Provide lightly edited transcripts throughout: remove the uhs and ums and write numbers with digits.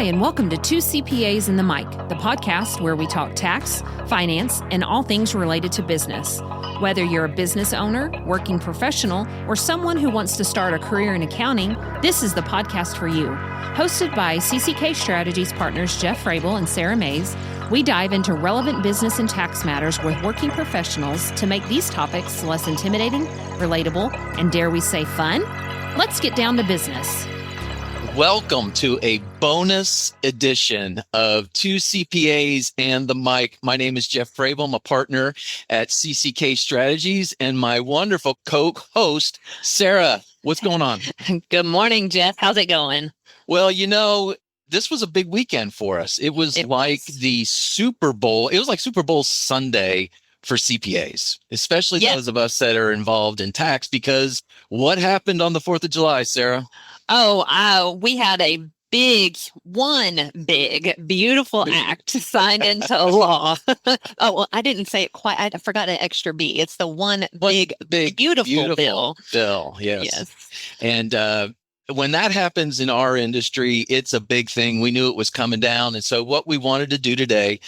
and welcome to Two CPAs and the Mic, the podcast where we talk tax, finance, and all things related to business. Whether you're a business owner, working professional, or someone who wants to start a career in accounting, this is the podcast for you. Hosted by CCK Strategies partners Jeff Frable and Sara, we dive into relevant business and tax matters with working professionals to make these topics less intimidating, relatable, and dare we say fun? Let's get down to business. Welcome to a bonus edition of Two CPAs and the Mic. My name is Jeff Frable. I'm a partner at CCK Strategies, and my wonderful co-host, Sara. What's going on? Good morning, Jeff. How's it going? Well, this was a big weekend for us. It was like the Super Bowl. It was like Super Bowl Sunday for CPAs, especially those of us that are involved in tax, because what happened on the 4th of July, Sara? We had a beautiful act signed into law. I didn't say it quite. I forgot an extra B. It's the one big, beautiful bill. Yes. And when that happens in our industry, it's a big thing. We knew it was coming down. And so what we wanted to do today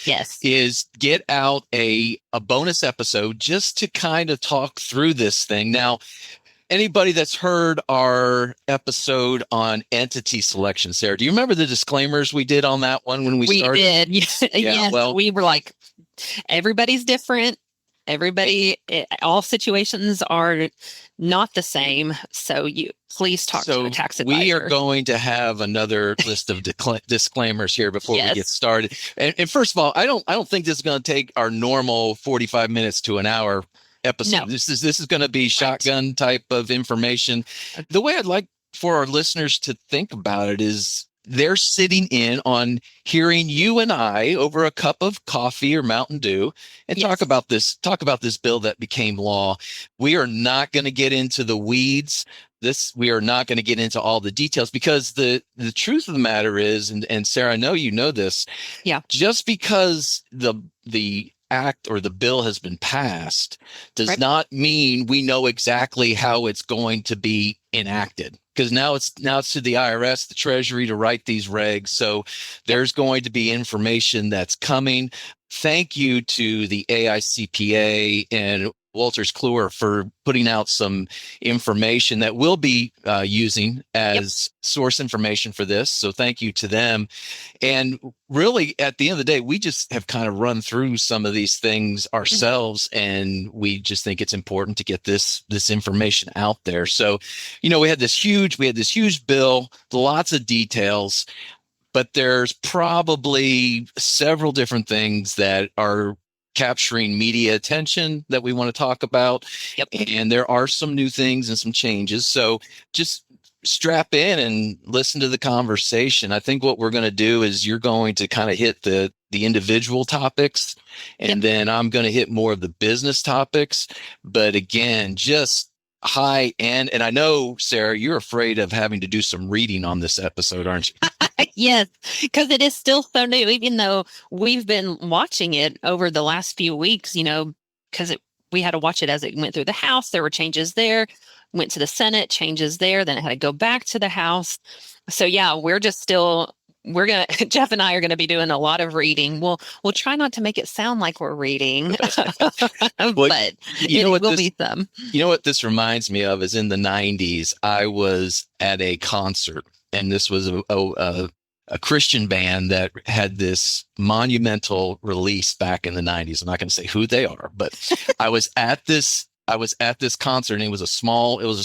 is get out a bonus episode just to kind of talk through this thing. Now, anybody that's heard our episode on entity selection, Sara, do you remember the disclaimers we did on that one when we started? We did. Yes. Well, we were like, everybody's different. All situations are not the same. So you please talk to a tax advisor. We are going to have another list of disclaimers here before we get started. And first of all, I don't think this is going to take our normal 45 minutes to an hour episode. No. This is going to be shotgun type of information. The way I'd like for our listeners to think about it is they're sitting in on hearing you and I over a cup of coffee or Mountain Dew and talk about this bill that became law. We are not going to get into the weeds. We are not going to get into all the details, because the truth of the matter is, and Sara, I know you know this. Yeah. Just because the act or the bill has been passed does not mean we know exactly how it's going to be enacted, because now it's to the IRS, the Treasury, to write these regs. So there's going to be information that's coming. Thank you to the AICPA and Wolters Kluwer for putting out some information that we'll be using as source information for this. So thank you to them. And really, at the end of the day, we just have kind of run through some of these things ourselves, and we just think it's important to get this information out there. So, we had this huge bill, lots of details, but there's probably several different things that are capturing media attention that we want to talk about. And there are some new things and some changes. So just strap in and listen to the conversation. I think what we're going to do is you're going to kind of hit the individual topics, and then I'm going to hit more of the business topics. But again, just high end. And I know, Sara, you're afraid of having to do some reading on this episode, aren't you? Yes, because it is still so new, even though we've been watching it over the last few weeks, because we had to watch it as it went through the House. There were changes there, went to the Senate, changes there, then it had to go back to the House. So Jeff and I are going to be doing a lot of reading. We'll try not to make it sound like we're reading, but it will be some. You know what this reminds me of is in the 90s, I was at a concert, and this was a Christian band that had this monumental release back in the 90s. I'm not going to say who they are, but I was at this concert, and it was a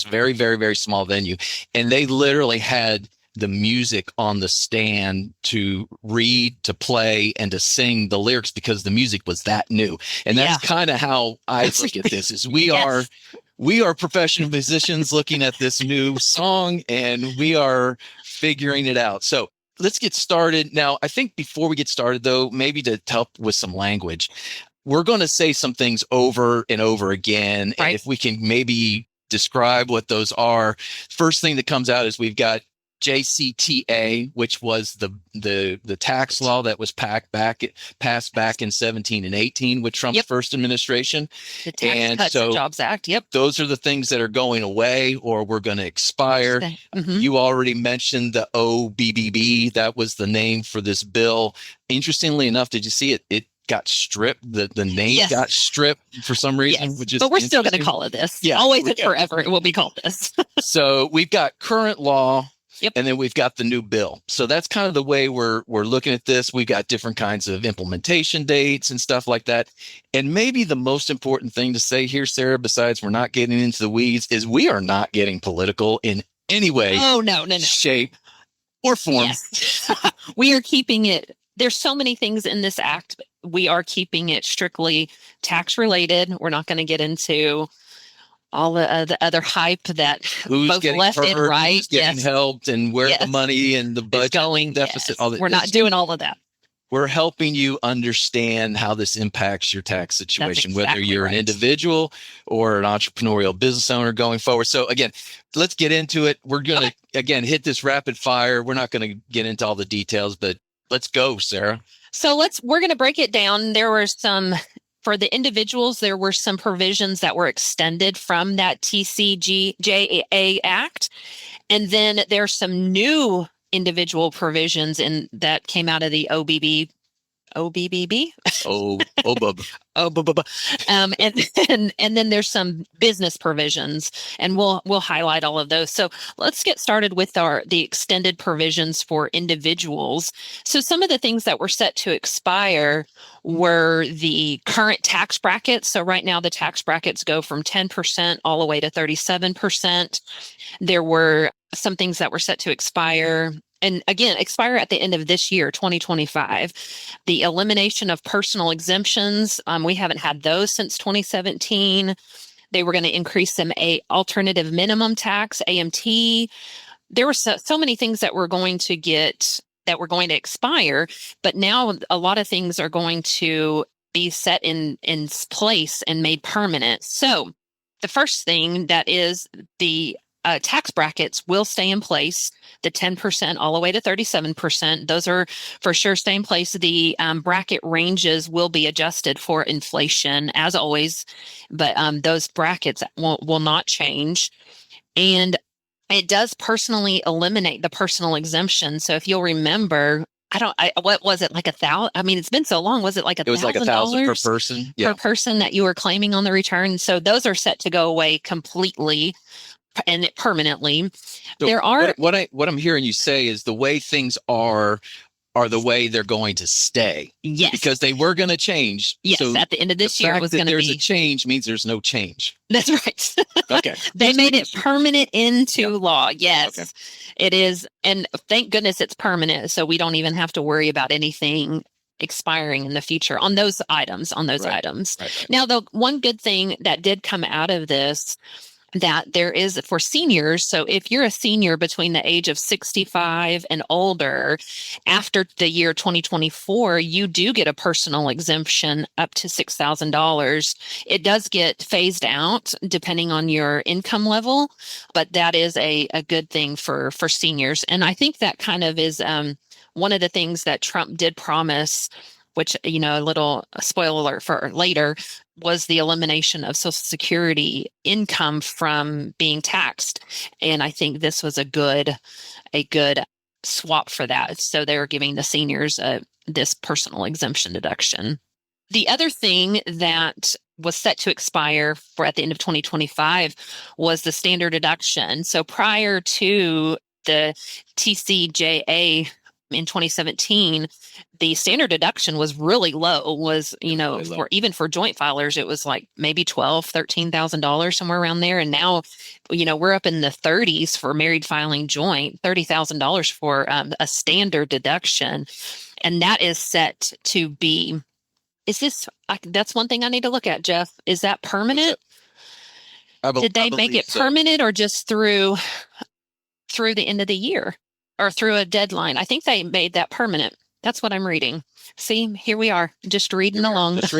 very, very, very small venue, and they literally had the music on the stand to read, to play, and to sing the lyrics, because the music was that new. And that's kind of how I look at this, is we are professional musicians looking at this new song, and we are figuring it out. So let's get started. Now, I think before we get started, though, maybe to help with some language, we're going to say some things over and over again. And if we can maybe describe what those are. First thing that comes out is we've got JCTA, which was the tax law that was passed back in 17 and 18 with Trump's first administration. The Tax Cuts and Jobs Act. Yep. Those are the things that are going away or we're going to expire. Mm-hmm. You already mentioned the OBBB. That was the name for this bill. Interestingly enough, did you see it? It got stripped. The name got stripped for some reason. Which is but we're still going to call it this. Yeah. Always and forever. It will be called this. So we've got current law. And then we've got the new bill. So that's kind of the way we're looking at this. We've got different kinds of implementation dates and stuff like that. And maybe the most important thing to say here, Sarah, besides we're not getting into the weeds, is we are not getting political in any way, no. shape, or form. Yes. We are keeping it. There's so many things in this act. We are keeping it strictly tax related. We're not going to get into all the other hype that who's both left and right, who's getting helped, and where the money and the budget going, deficit. All that. We're not doing all of that. We're helping you understand how this impacts your tax situation, whether you're an individual or an entrepreneurial business owner going forward. So again, let's get into it. We're going to, again, hit this rapid fire. We're not going to get into all the details, but let's go, Sarah. So we're going to break it down. There were for the individuals, there were some provisions that were extended from that TCJA Act. And then there's some new individual provisions that came out of the OBBB. OBBB. And then there's some business provisions, and we'll highlight all of those. So let's get started with the extended provisions for individuals. So some of the things that were set to expire were the current tax brackets. So right now the tax brackets go from 10% all the way to 37%. There were some things that were set to expire. And again, expire at the end of this year, 2025. The elimination of personal exemptions, we haven't had those since 2017. They were going to increase some alternative minimum tax, AMT. There were so many things that were going to expire, but now a lot of things are going to be set in place and made permanent. So the first thing that is the tax brackets will stay in place, the 10% all the way to 37%. Those are for sure stay in place. The bracket ranges will be adjusted for inflation as always, but those brackets will not change. And it does personally eliminate the personal exemption. So if you'll remember, what was it, like $1,000? I mean, it's been so long. Was it like $1,000? It was like $1,000 per person. Per person that you were claiming on the return. So those are set to go away completely and permanently. So there are what I'm hearing you say is the way things are the way they're going to stay. Yes. Because they were going to change. Yes, so at the end of this year it was going to be. There's a change means there's no change. That's right. Okay. They made it permanent into law. Yes, okay. It is. And thank goodness it's permanent. So we don't even have to worry about anything expiring in the future on those items. Right. Now, the one good thing that did come out of this, that there is for seniors. So if you're a senior between the age of 65 and older, after the year 2024, you do get a personal exemption up to $6,000. It does get phased out depending on your income level, but that is a good thing for seniors. And I think that kind of is one of the things that Trump did promise, which, a little spoiler alert for later, was the elimination of Social Security income from being taxed. And I think this was a good swap for that. So they're giving the seniors this personal exemption deduction. The other thing that was set to expire for at the end of 2025 was the standard deduction. So prior to the TCJA in 2017, the standard deduction was really low, for joint filers, it was like maybe $12,000, $13,000, somewhere around there. And now, we're up in the 30s for married filing joint, $30,000 for a standard deduction. And that is set to be, that's one thing I need to look at, Jeff. Is that permanent? Did they make it permanent or just through the end of the year? Or through a deadline? I think they made that permanent. That's what I'm reading. See, here we are, just reading along. But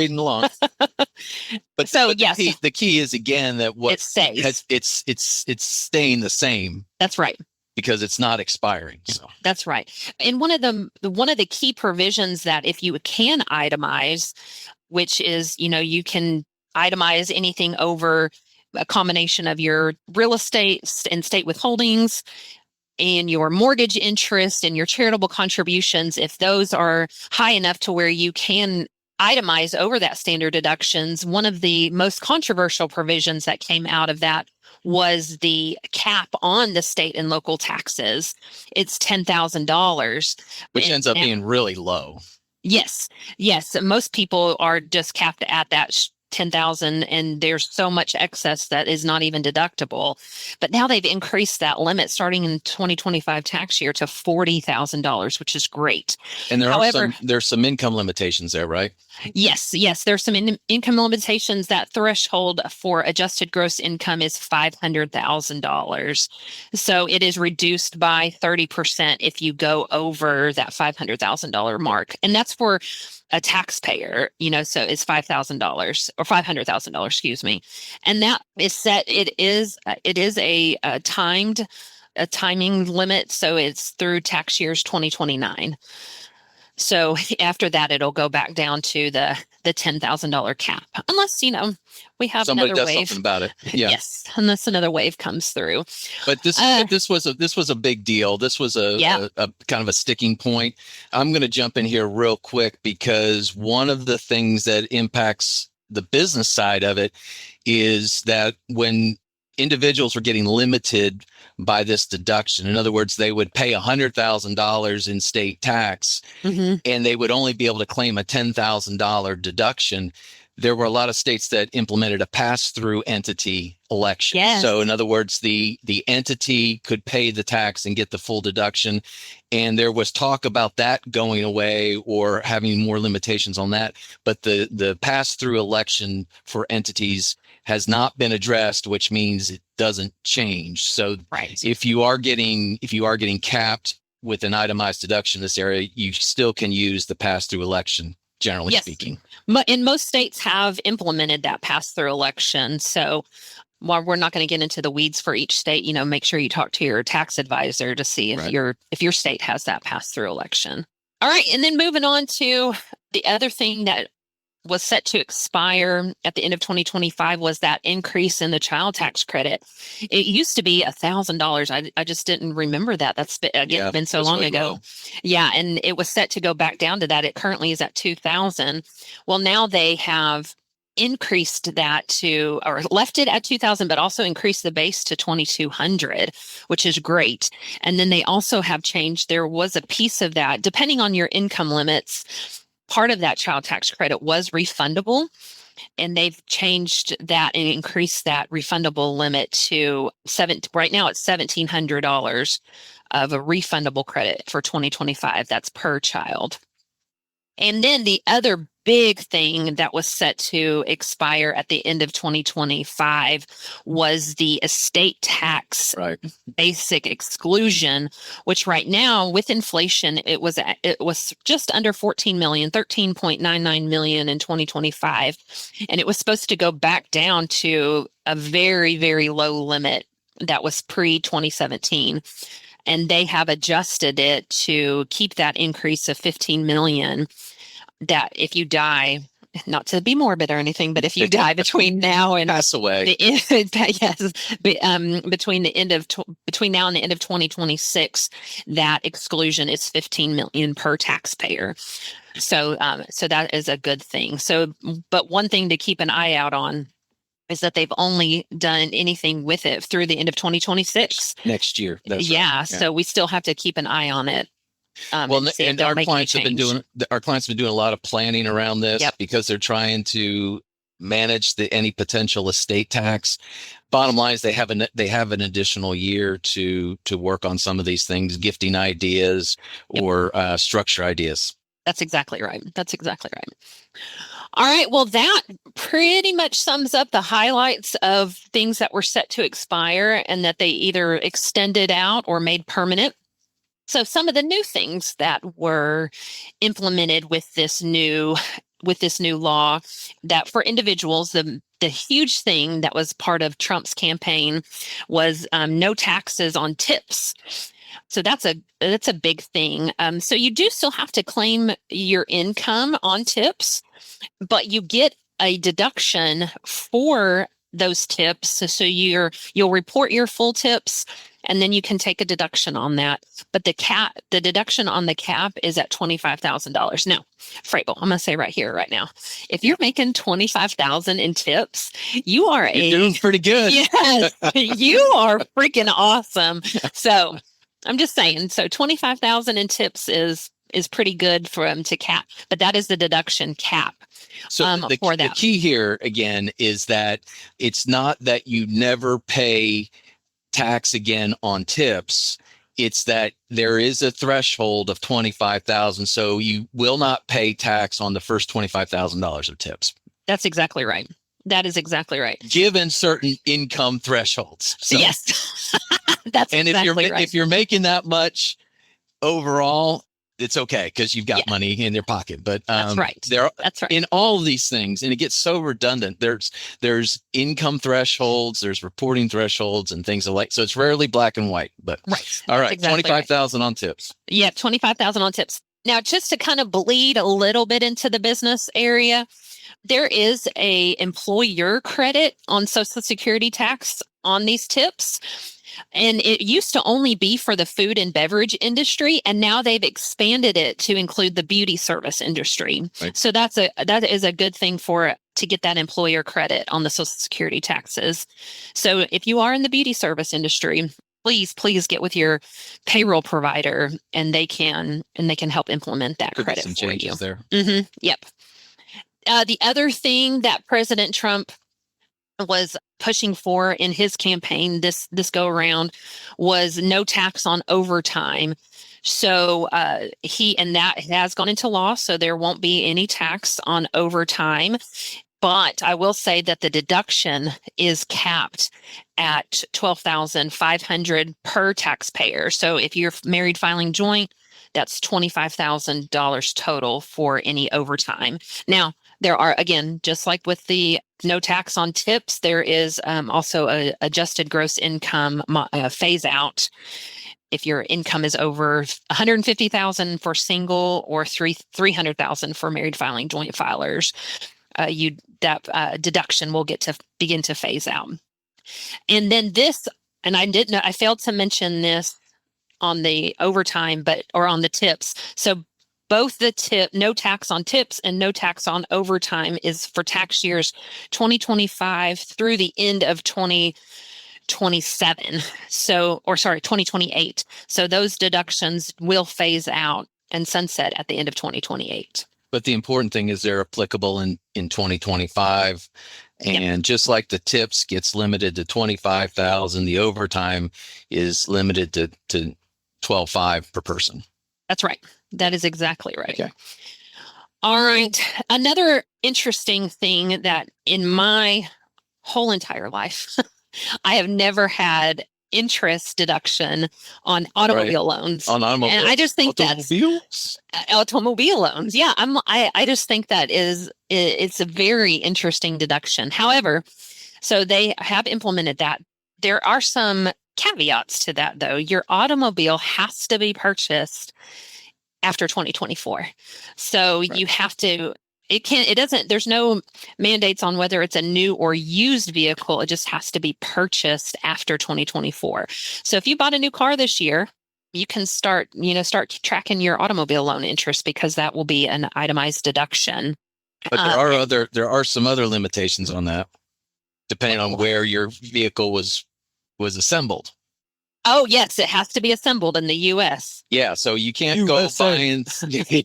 yes, the key is again that what it stays. It's staying the same. That's right. because it's not expiring. So that's right. And one of the key provisions that if you can itemize, which is, you can itemize anything over a combination of your real estate and state withholdings and your mortgage interest and your charitable contributions, if those are high enough to where you can itemize over that standard deductions. One of the most controversial provisions that came out of that was the cap on the state and local taxes. It's $10,000. Which ends up being really low. Yes. Most people are just capped at that 10,000, and there's so much excess that is not even deductible. But now they've increased that limit starting in 2025 tax year to $40,000, which is great. And there's some income limitations there, right? Yes. There's some income limitations. That threshold for adjusted gross income is $500,000. So it is reduced by 30% if you go over that $500,000 mark. And that's for a taxpayer, so it's $5,000 or $500,000, excuse me. And that is set. It is a timing limit. So it's through tax years 2029. So after that, it'll go back down to the $10,000 cap, unless, we have somebody another does wave. Something about it. Yeah. Yes, unless another wave comes through. But this was a big deal. This was a kind of a sticking point. I'm going to jump in here real quick because one of the things that impacts the business side of it is that when individuals were getting limited by this deduction, in other words, they would pay $100,000 in state tax, and they would only be able to claim a $10,000 deduction. There were a lot of states that implemented a pass-through entity election. Yes. So in other words, the entity could pay the tax and get the full deduction. And there was talk about that going away or having more limitations on that. But the pass-through election for entities has not been addressed, which means it doesn't change. So if you are getting capped with an itemized deduction in this area, you still can use the pass-through election. Generally speaking. And most states have implemented that pass-through election. So while we're not going to get into the weeds for each state, make sure you talk to your tax advisor to see if your state has that pass-through election. All right. And then moving on to the other thing that was set to expire at the end of 2025 was that increase in the child tax credit. It used to be $1,000. I just didn't remember that. That's been so long ago. Low. Yeah, and it was set to go back down to that. It currently is at $2,000. Well, now they have increased that to, or left it at $2,000, but also increased the base to $2,200, which is great. And then they also have changed. There was a piece of that, depending on your income limits. Part of that child tax credit was refundable, and they've changed that and increased that refundable limit to right now it's $1,700 of a refundable credit for 2025. That's per child. And then the other big thing that was set to expire at the end of 2025 was the estate tax basic exclusion, which right now with inflation, it was just under 14 million, 13.99 million in 2025. And it was supposed to go back down to a very, very low limit that was pre-2017. And they have adjusted it to keep that increase of 15 million. That if you die, not to be morbid or anything, but if you die between now and pass away, between now and the end of 2026, that exclusion is 15 million per taxpayer. So that is a good thing. So, but one thing to keep an eye out on is that they've only done anything with it through the end of 2026 next year. So we still have to keep an eye on it. And our clients have been doing a lot of planning around this because they're trying to manage any potential estate tax. Bottom line is they have an additional year to work on some of these things, gifting ideas or structure ideas. That's exactly right. All right. Well, that pretty much sums up the highlights of things that were set to expire and that they either extended out or made permanent. So some of the new things that were implemented with this new with this new law that for individuals, the huge thing that was part of Trump's campaign was no taxes on tips. So that's a big thing. So you do still have to claim your income on tips, but you get a deduction for those tips. So you'll report your full tips, and then you can take a deduction on that. But the deduction on the cap is at $25,000. Now, Frable, I'm going to say right here, right now, if you're making $25,000 in tips, you're doing pretty good. Yes, you are freaking awesome. So I'm just saying. So $25,000 in tips is pretty good for them to cap, but that is the deduction cap. So the key here again is that it's not that you never pay tax again on tips. It's that there is a threshold of $25,000, so you will not pay tax on the first $25,000 of tips. That's exactly right. That is exactly right. Given certain income thresholds. So, yes, that's and exactly right. If you're making that much overall, it's okay because you've got money in your pocket. But that's right. That's right. In all of these things, and it gets so redundant. There's income thresholds, there's reporting thresholds, and things like. So it's rarely black and white. But right. All right, exactly 25,000 on tips. Yeah, 25,000 on tips. Now, just to kind of bleed a little bit into the business area, there is a employer credit on Social Security tax on these tips. And it used to only be for the food and beverage industry, and now they've expanded it to include the beauty service industry. Right. So that is a good thing to get that employer credit on the Social Security taxes. So if you are in the beauty service industry, please get with your payroll provider, and they can help implement that Could credit be some for changes you. There. Mm-hmm. Yep. The other thing that President Trump was pushing for in his campaign this go around was no tax on overtime. So that has gone into law, so there won't be any tax on overtime. But I will say that the deduction is capped at $12,500 per taxpayer. So if you're married filing joint, that's $25,000 total for any overtime. Now, there are, again, just like with the no tax on tips, there is also a adjusted gross income phase out. If your income is over $150,000 for single or $300,000 for married filing joint filers, that deduction will begin to phase out. And then I failed to mention this on the overtime, or on the tips. So both the no tax on tips and no tax on overtime is for tax years 2025 through the end of 2027. 2028. So those deductions will phase out and sunset at the end of 2028. But the important thing is they're applicable in 2025. And yep. Just like the tips gets limited to 25,000, the overtime is limited to 12,500 per person. That's right. That is exactly right. Okay. All right. Another interesting thing that in my whole entire life, I have never had interest deduction on automobile loans. On automobile, and I just think that's automobile loans. Yeah, I just think that it's a very interesting deduction. However, so they have implemented that. There are some caveats to that, though. Your automobile has to be purchased after 2024. So right. You have to. There's no mandates on whether it's a new or used vehicle. It just has to be purchased after 2024. So if you bought a new car this year, you can start tracking your automobile loan interest, because that will be an itemized deduction. But there are some other limitations on that, depending on where your vehicle was assembled. Oh, yes, it has to be assembled in the U.S. Yeah, so you can't go find. Hey,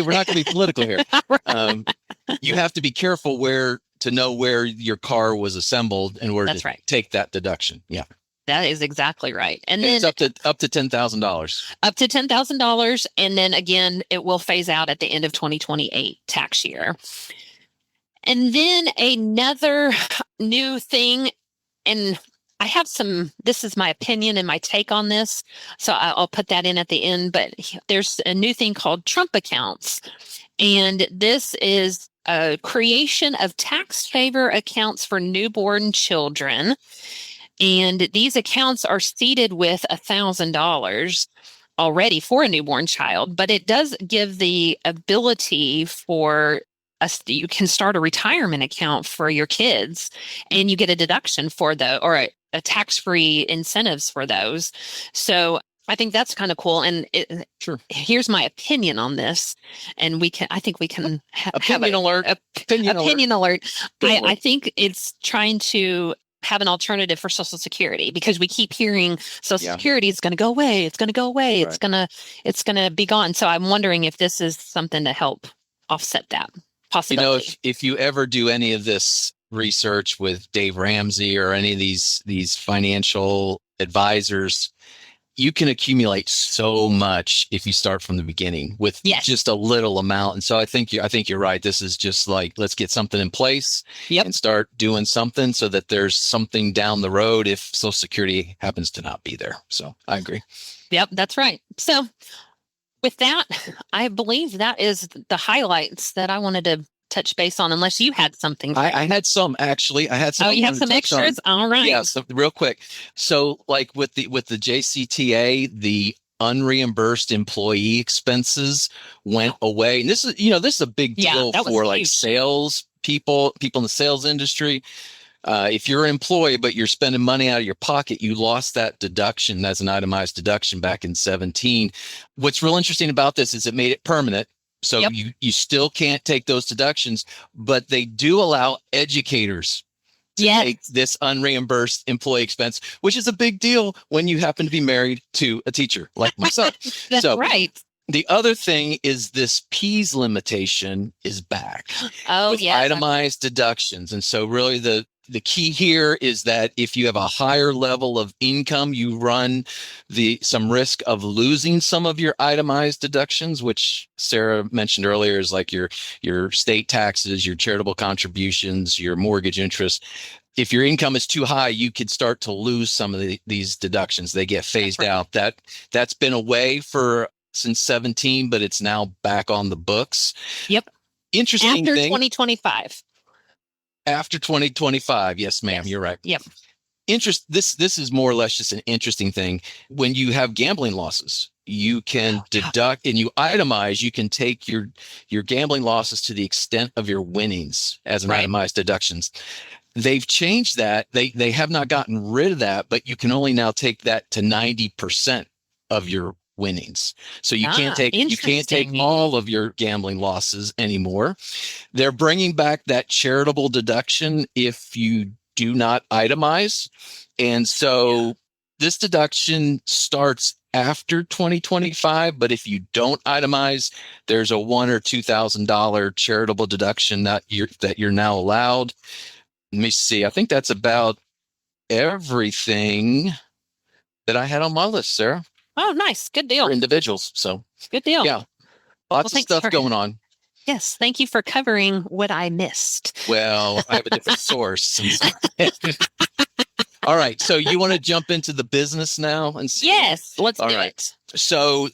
we're not going to be political here. Right. You have to be careful to know where your car was assembled and where to take that deduction. Yeah, that is exactly right. And then it's up to $10,000. Up to $10,000, and then again, it will phase out at the end of 2028 tax year. And then another new thing, and I have this is my opinion and my take on this, so I'll put that in at the end, but there's a new thing called Trump accounts. And this is a creation of tax favor accounts for newborn children. And these accounts are seeded with $1,000 already for a newborn child, but it does give the ability for us, you can start a retirement account for your kids and you get a deduction for or a tax-free incentives for those. So I think that's kind of cool. And Sure. Here's my opinion on this. And I think we can opinion alert. Opinion alert. I think it's trying to have an alternative for Social Security, because we keep hearing Social Security is going to go away. It's going to go away. Right. It's going to be gone. So I'm wondering if this is something to help offset that possibility. If you ever do any of this research with Dave Ramsey or any of these financial advisors, you can accumulate so much if you start from the beginning with just a little amount. And so I think you're right. This is just like, let's get something in place and start doing something so that there's something down the road if Social Security happens to not be there. So I agree. Yep, that's right. So with that, I believe that is the highlights that I wanted to touch base on, unless you had something. I had some, actually. I had some. Oh, you have some extras? All right. Yeah, so real quick. So like with the JCTA, the unreimbursed employee expenses went away. And this is a big deal for like sales people in the sales industry. If you're an employee, but you're spending money out of your pocket, you lost that deduction as an itemized deduction back in 2017. What's real interesting about this is it made it permanent. So you still can't take those deductions, but they do allow educators to take this unreimbursed employee expense, which is a big deal when you happen to be married to a teacher like myself. That's right. The other thing is this PEAS limitation is back with itemized deductions. And so really the key here is that if you have a higher level of income, you run some risk of losing some of your itemized deductions, which Sara mentioned earlier is like your state taxes, your charitable contributions, your mortgage interest. If your income is too high, you could start to lose some of these deductions. They get phased out. That's been away since 2017, but it's now back on the books. Yep. Interesting after thing. 2025. After 2025. Yes, ma'am. You're right. Yep. This is more or less just an interesting thing. When you have gambling losses, you can deduct and you itemize, you can take your gambling losses to the extent of your winnings as an itemized deductions. They've changed that. They have not gotten rid of that, but you can only now take that to 90% of your winnings. So you can't take all of your gambling losses anymore. They're bringing back that charitable deduction if you do not itemize. And so this deduction starts after 2025, but if you don't itemize, there's a $1,000 or $2,000 charitable deduction that you're now allowed. Let me see. I think that's about everything that I had on my list, Sara. Oh, nice. Good deal. For individuals. So good deal. Yeah. Lots of stuff going on. Yes. Thank you for covering what I missed. Well, I have a different source. All right. So you want to jump into the business now and see? Yes. Let's do it. So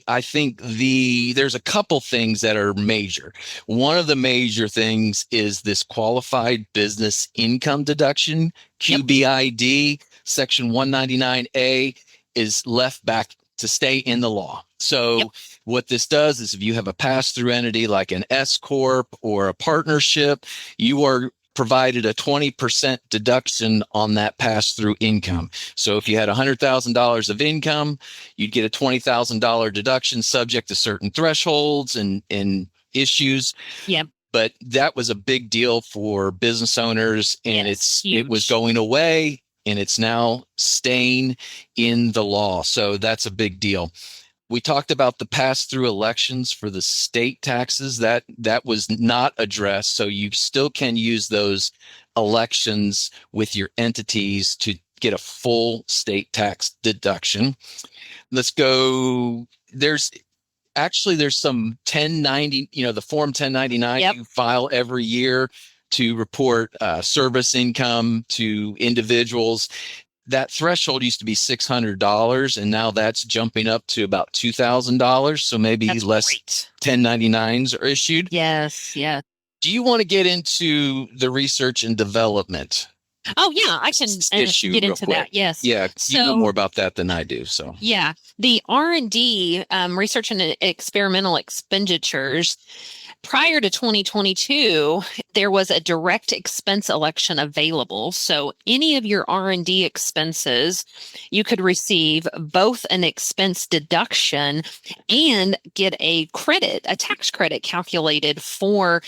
I think there's a couple things that are major. One of the major things is this qualified business income deduction, QBID, section 199A is left back to stay in the law. So what this does is if you have a pass-through entity like an S Corp or a partnership, you are provided a 20% deduction on that pass-through income. So if you had $100,000 of income, you'd get a $20,000 deduction subject to certain thresholds and issues. Yep. But that was a big deal for business owners, and it was going away, and it's now staying in the law. So that's a big deal. We talked about the pass-through elections for the state taxes. That was not addressed. So you still can use those elections with your entities to get a full state tax deduction. Let's go. There's some 1090, the form 1099 you file every year. to report service income to individuals. That threshold used to be $600, and now that's jumping up to about $2,000. So maybe That's less great. 1099s are issued. Yes. Do you want to get into the research and development? Oh, yeah, I can get into that. Yes. Yeah, you know more about that than I do. So yeah, the R&D, research and experimental expenditures, prior to 2022, there was a direct expense election available. So any of your R&D expenses, you could receive both an expense deduction and get a credit, a tax credit calculated for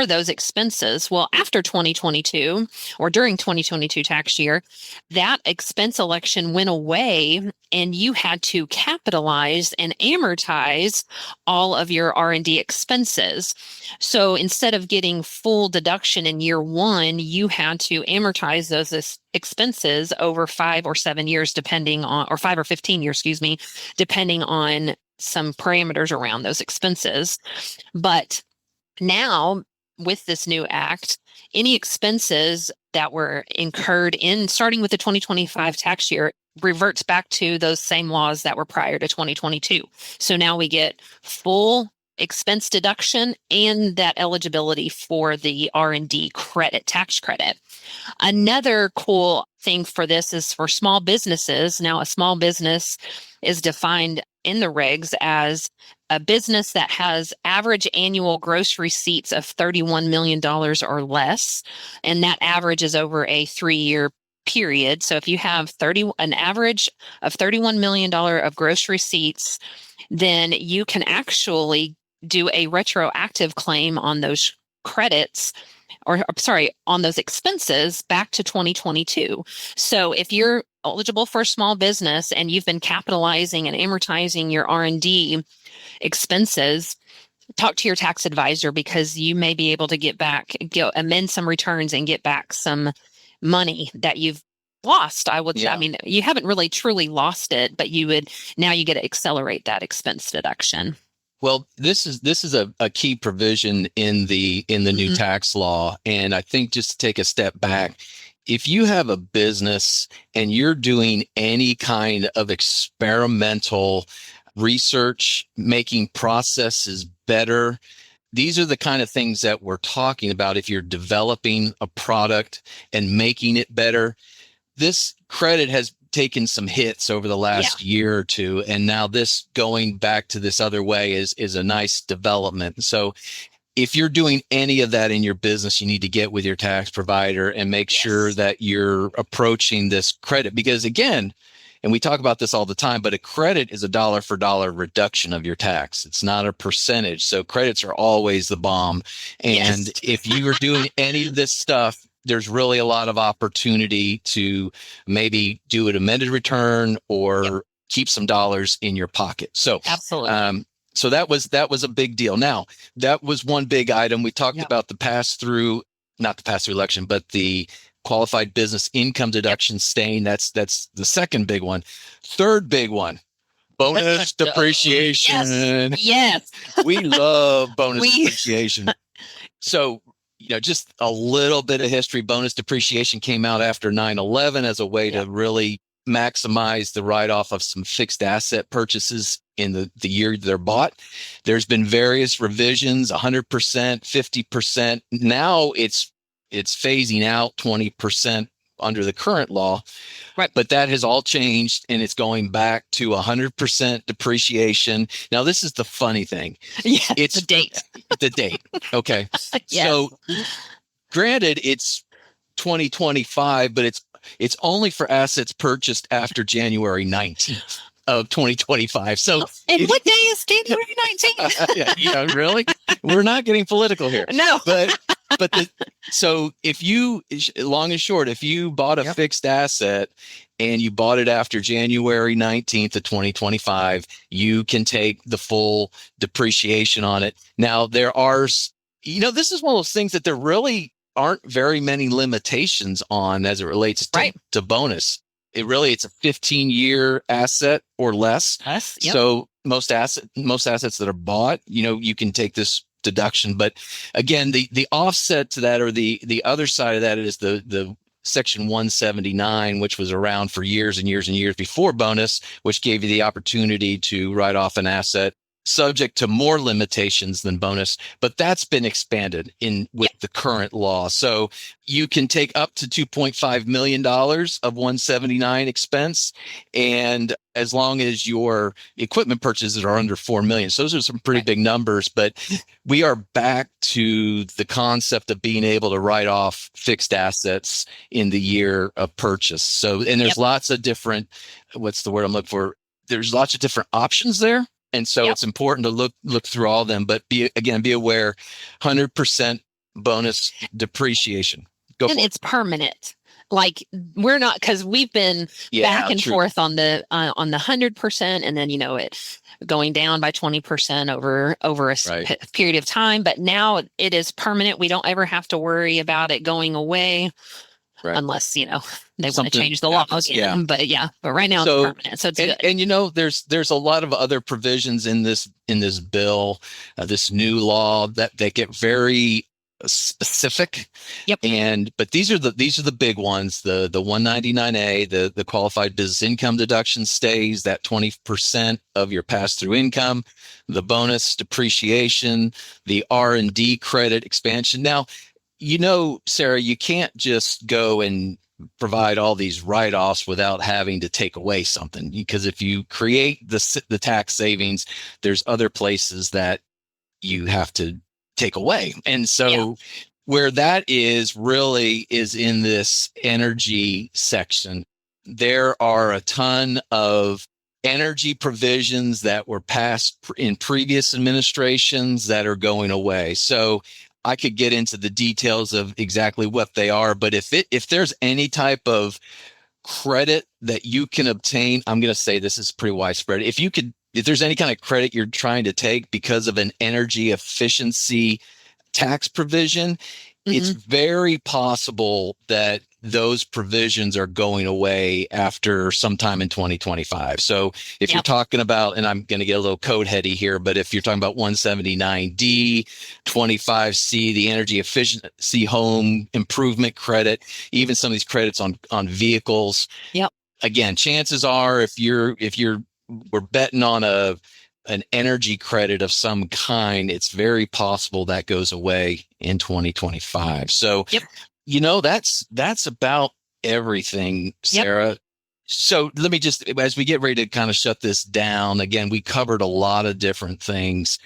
those expenses. Well, after 2022 or during 2022 tax year, that expense election went away and you had to capitalize and amortize all of your R&D expenses. So instead of getting full deduction in year one, you had to amortize those expenses over 5 or 7 years, depending on, or 5 or 15 years, depending on some parameters around those expenses. But now, with this new act, any expenses that were incurred in starting with the 2025 tax year reverts back to those same laws that were prior to 2022. So now we get full expense deduction and that eligibility for the R&D credit, tax credit. Another cool thing for this is for small businesses. Now, a small business is defined in the regs as a business that has average annual gross receipts of $31 million or less, and that average is over a 3-year period. So if you have an average of $31 million of gross receipts, then you can actually do a retroactive claim on those credits, or sorry, on those expenses back to 2022. So if you're eligible for a small business and you've been capitalizing and amortizing your R&D expenses, talk to your tax advisor, because you may be able to amend some returns and get back some money that you've lost. I mean, you haven't really truly lost it, but you get to accelerate that expense deduction. Well, this is a key provision in the new tax law. And I think just to take a step back, if you have a business and you're doing any kind of experimental research, making processes better, these are the kind of things that we're talking about. If you're developing a product and making it better, this credit has taken some hits over the last year or two, and now this going back to this other way is a nice development. So if you're doing any of that in your business, you need to get with your tax provider and make sure that you're approaching this credit, because again, and we talk about this all the time, but a credit is a dollar for dollar reduction of your tax. It's not a percentage. So credits are always the bomb. And if you are doing any of this stuff, there's really a lot of opportunity to maybe do an amended return or keep some dollars in your pocket. So absolutely. So that was a big deal. Now, that was one big item. We talked about not the pass-through election, but the qualified business income deduction staying. That's the second big one. Third big one, bonus depreciation. Yes. We love bonus depreciation. So, just a little bit of history. Bonus depreciation came out after 9/11 as a way to really maximize the write-off of some fixed asset purchases in the year they're bought. There's been various revisions, 100%, 50%. Now it's phasing out 20% under the current law. Right. But that has all changed, and it's going back to 100% depreciation. Now, this is the funny thing. It's the date. The date. Okay. So granted, it's 2025, but it's only for assets purchased after January 19th of 2025. So and what day is January 19th? Really? We're not getting political here. No. So if you, long and short, if you bought a fixed asset and you bought it after January 19th of 2025, you can take the full depreciation on it. Now, there are, this is one of those things that there really aren't very many limitations on as it relates to bonus. It's a 15-year asset or less. So most assets that are bought, you can take this deduction. But again, the offset to that, or the other side of that, is the Section 179, which was around for years and years and years before bonus, which gave you the opportunity to write off an asset subject to more limitations than bonus, but that's been expanded with the current law. So you can take up to $2.5 million of 179 expense, and as long as your equipment purchases are under 4 million. So those are some pretty big numbers, but we are back to the concept of being able to write off fixed assets in the year of purchase. So, and there's lots of different, what's the word I'm looking for? There's lots of different options there. And so it's important to look through all of them, but be aware, 100% bonus depreciation. And it's permanent. Like, we're not, because we've been back and forth on the 100%, and then, it going down by 20% over a period of time. But now it is permanent. We don't ever have to worry about it going away. Right. Unless, they want to change the law again. But right now it's permanent. So it's good. And there's a lot of other provisions in this bill, this new law that they get very specific. But these are the big ones. The 199A, the qualified business income deduction stays, that 20% of your pass-through income, the bonus depreciation, the R&D credit expansion. Now, Sara, you can't just go and provide all these write-offs without having to take away something, because if you create the tax savings, there's other places that you have to take away. And so where that is really is in this energy section. There are a ton of energy provisions that were passed in previous administrations that are going away. So I could get into the details of exactly what they are, but if there's any type of credit that you can obtain, I'm going to say this is pretty widespread. If there's any kind of credit you're trying to take because of an energy efficiency tax provision, it's very possible that those provisions are going away after sometime in 2025. So if you're talking about, and I'm going to get a little code heady here, but if you're talking about 179D, 25C, the energy efficiency home improvement credit, even some of these credits on vehicles. Again, chances are if we're betting on an energy credit of some kind, it's very possible that goes away in 2025. So that's about everything, Sara. So let me just, as we get ready to kind of shut this down, again, we covered a lot of different things.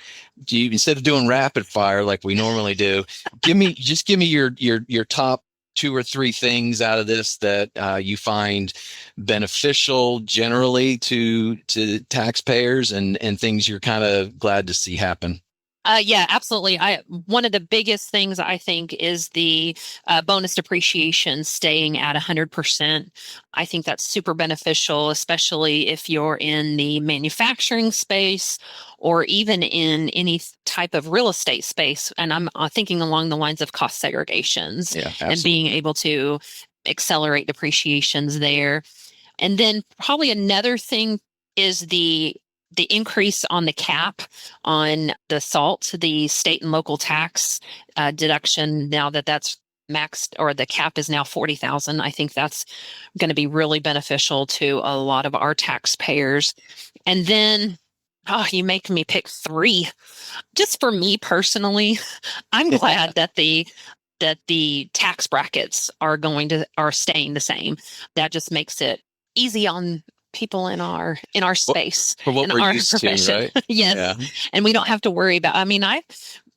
Instead of doing rapid fire like we normally do, give me your top 2 or 3 things out of this that you find beneficial generally to taxpayers, and things you're kind of glad to see happen. Absolutely. One of the biggest things I think is the bonus depreciation staying at 100%. I think that's super beneficial, especially if you're in the manufacturing space or even in any type of real estate space. And I'm thinking along the lines of cost segregations and being able to accelerate depreciations there. And then probably another thing is the increase on the cap on the SALT, the state and local tax deduction, now that's maxed, or the cap is now 40,000. I think that's going to be really beneficial to a lot of our taxpayers. And then, you make me pick 3. Just for me personally, I'm glad that the tax brackets are staying the same. That just makes it easy on people in our space, for what in we're our used profession. to, right? Yes. And we don't have to worry about,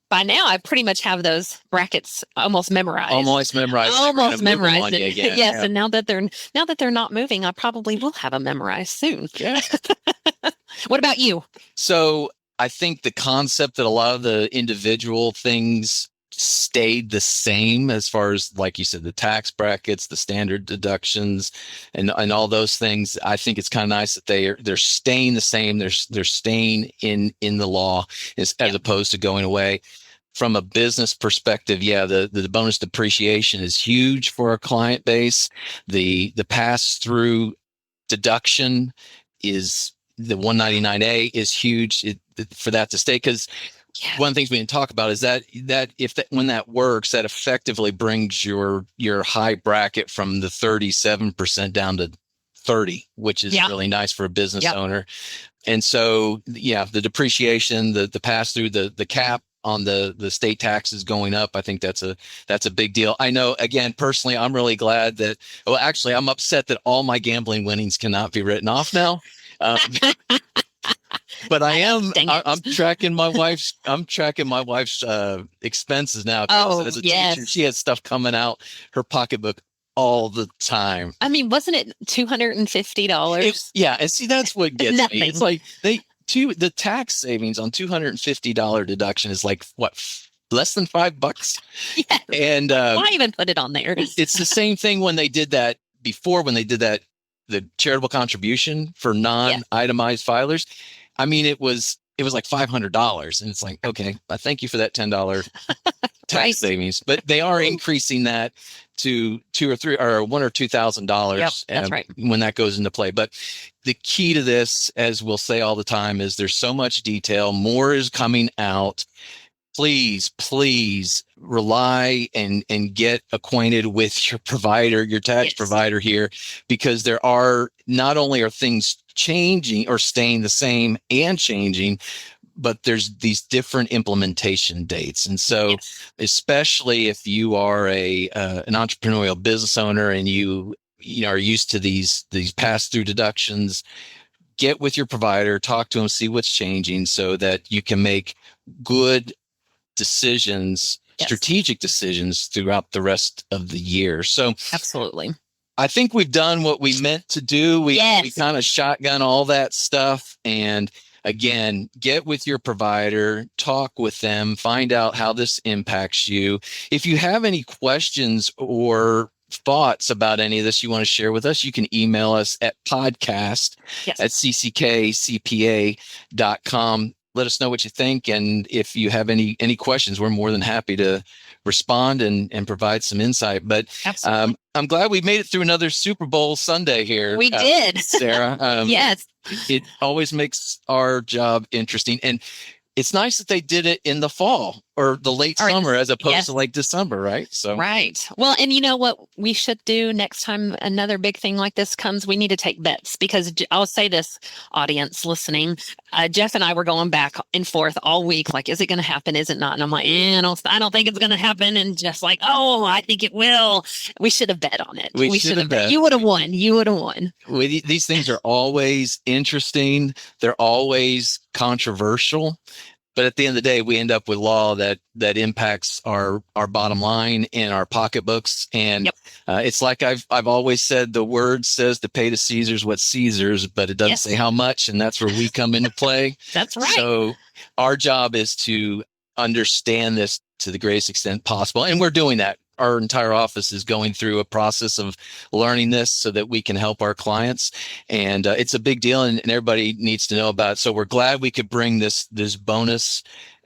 by now I pretty much have those brackets almost memorized. Yes. And now that they're not moving, I probably will have them memorized soon. What about you? So I think the concept that a lot of the individual things stayed the same, as far as, like you said, the tax brackets, the standard deductions, and all those things. I think it's kind of nice that they're staying the same. They're staying in the law as opposed to going away. From a business perspective, the bonus depreciation is huge for our client base. The pass-through deduction is, the 199A is huge for that to stay, because one of the things we didn't talk about is that when that works, that effectively brings your high bracket from the 37% down to 30, which is really nice for a business owner. And so, the depreciation, the pass through, the cap on the state taxes going up, I think that's a big deal. I know, again, personally, I'm really glad that, well, actually, I'm upset that all my gambling winnings cannot be written off now. But I'm tracking my wife's expenses now. As a teacher, she has stuff coming out her pocketbook all the time. I mean, wasn't it $250? And see, that's what gets me. It's like the tax savings on $250 deduction is like what, less than $5? Yeah. And why even put it on there? It's the same thing when they did that before, when they did that, the charitable contribution for non-itemized filers. I mean, it was like $500, and it's like, okay, I thank you for that $10 tax savings, but they are increasing that to $2,000 or $3,000 or $1,000 or $2,000. That's right. When that goes into play. But the key to this, as we'll say all the time, is there's so much detail. More is coming out. Please rely and get acquainted with your provider, your tax provider here, because there are not only are things changing or staying the same and changing, but there's these different implementation dates. And so especially if you are an entrepreneurial business owner and you are used to these pass-through deductions, get with your provider, talk to them, see what's changing so that you can make good decisions, strategic decisions throughout the rest of the year. So absolutely. I think we've done what we meant to do. We kind of shotgun all that stuff. And again, get with your provider, talk with them, find out how this impacts you. If you have any questions or thoughts about any of this you want to share with us, you can email us at podcast@cckcpa.com. Let us know what you think. And if you have any questions, we're more than happy to respond and provide some insight. But I'm glad we made it through another Super Bowl Sunday here. We did. Sarah. Yes. It always makes our job interesting. And it's nice that they did it in the fall or the late summer as opposed to like December, right? So right. Well, and you know what we should do next time another big thing like this comes? We need to take bets, because I'll say this, audience listening, Jeff and I were going back and forth all week. Like, is it going to happen? Is it not? And I'm like, I don't think it's going to happen. And Jeff's like, oh, I think it will. We should have bet on it. We should have bet. You would have won. These things are always interesting. They're always controversial. But at the end of the day, we end up with law that impacts our bottom line and our pocketbooks. And it's like I've always said, the word says to pay to Caesar's what Caesar's, but it doesn't say how much. And that's where we come into play. That's right. So our job is to understand this to the greatest extent possible. And we're doing that. Our entire office is going through a process of learning this so that we can help our clients. And it's a big deal, and everybody needs to know about it. So we're glad we could bring this bonus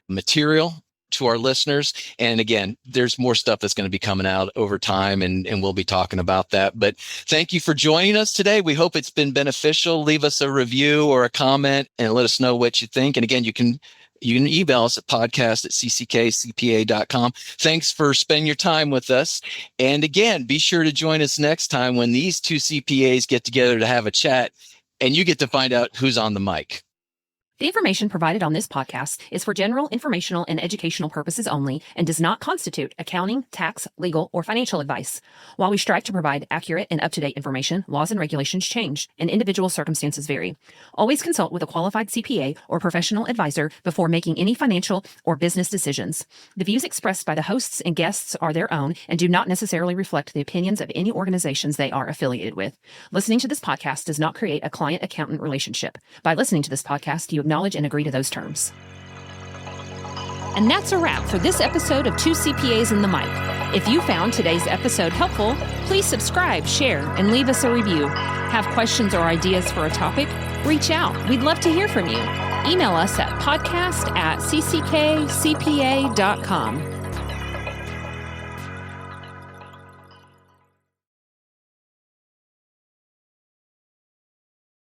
material to our listeners. And again, there's more stuff that's going to be coming out over time, and we'll be talking about that. But thank you for joining us today. We hope it's been beneficial. Leave us a review or a comment and let us know what you think. And again, you can email us at podcast@cckcpa.com. Thanks for spending your time with us. And again, be sure to join us next time when these two CPAs get together to have a chat and you get to find out who's on the mic. The information provided on this podcast is for general informational and educational purposes only and does not constitute accounting, tax, legal, or financial advice. While we strive to provide accurate and up-to-date information, laws and regulations change and individual circumstances vary. Always consult with a qualified CPA or professional advisor before making any financial or business decisions. The views expressed by the hosts and guests are their own and do not necessarily reflect the opinions of any organizations they are affiliated with. Listening to this podcast does not create a client-accountant relationship. By listening to this podcast, you acknowledge and agree to those terms. And that's a wrap for this episode of Two CPAs and the Mic. If you found today's episode helpful, please subscribe, share, and leave us a review. Have questions or ideas for a topic? Reach out. We'd love to hear from you. Email us at podcast@cckcpa.com.